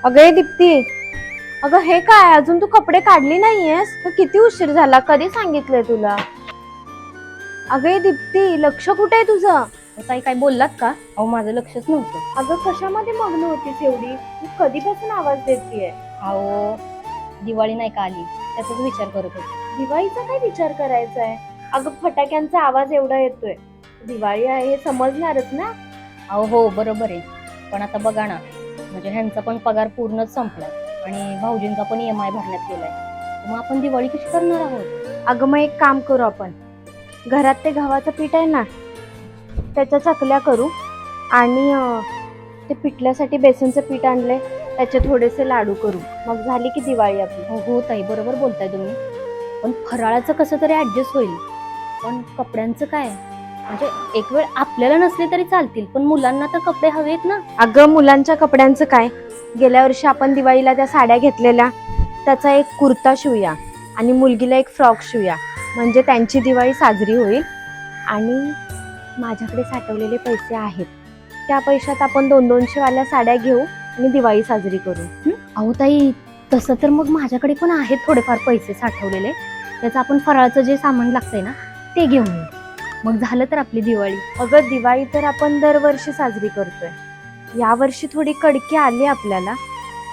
अगं दीप्ती, अगं हे काय अजून तू कपडे काढली नाहीयेस? तर किती उशीर झाला, कधी सांगितलंय तुला? अगं दीप्ती, लक्ष कुठे आहे तुझं? ताई काय बोललात का? अहो माझं लक्षच नव्हतं. अगं कशामध्ये मग्न होतीस एवढी? तू कधीपासून आवाज देतेय? अहो दिवाळी नाही का आली त्याचाच विचार करत होते. दिवाळीचा काय विचार करायचा आहे? अगं फटाक्यांचा आवाज एवढा येतोय, दिवाळी आहे हे समजणारच ना. अहो हो बरोबर आहे, पण आता बघा ना, म्हणजे ह्यांचा पण पगार पूर्णच संपलाय आणि भाऊजींचा पण EMI भरण्यात गेलाय. मग आपण दिवाळी कशी करणार आहोत? अगं मग एक काम करू आपण, घरात ते गव्हाचं पीठ आहे ना, त्याच्या चकल्या करू आणि ते पिठल्यासाठी बेसनचं पीठ आणलंय, त्याचे थोडेसे लाडू करू. मग झाली की दिवाळी आपली. हो हो ताई बरोबर बोलताय तुम्ही, पण फराळाचं कसं तरी ऍडजस्ट होईल. पण कपड्यांचं काय? म्हणजे एक वेळ आपल्याला नसले तरी चालतील, पण मुलांना तर कपडे हवेत ना. अगं मुलांच्या कपड्यांचं काय, गेल्या वर्षी आपण दिवाळीला त्या साड्या घेतलेल्या, त्याचा एक कुर्ता शिवूया आणि मुलगीला एक फ्रॉक शिवूया, म्हणजे त्यांची दिवाळी साजरी होईल. आणि माझ्याकडे साठवलेले पैसे आहेत, त्या पैशात आपण 200-200 वाल्या साड्या घेऊ आणि दिवाळी साजरी करू. अहो ताई, तसं तर मग माझ्याकडे पण आहेत थोडेफार पैसे साठवलेले. त्याचं आपण फराळाचं जे सामान लागतंय ना ते घेऊन येऊ. मग झालं तर आपली दिवाळी. अगं दिवाळी तर आपण दरवर्षी साजरी करतोय, यावर्षी थोडी कडकी आली आपल्याला,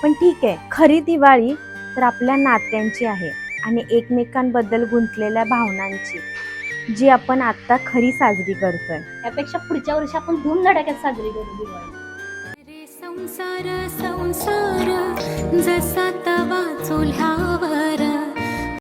पण ठीक आहे. खरी दिवाळी तर आपल्या नात्यांची आहे आणि एकमेकांबद्दल गुंतलेल्या भावनांची, जी आपण आता खरी साजरी करतोय. त्यापेक्षा पुढच्या वर्षी आपण धूमधडाक्यात साजरी करू दिवाळी. रे संसार संसार जसा तवा चुल्हावर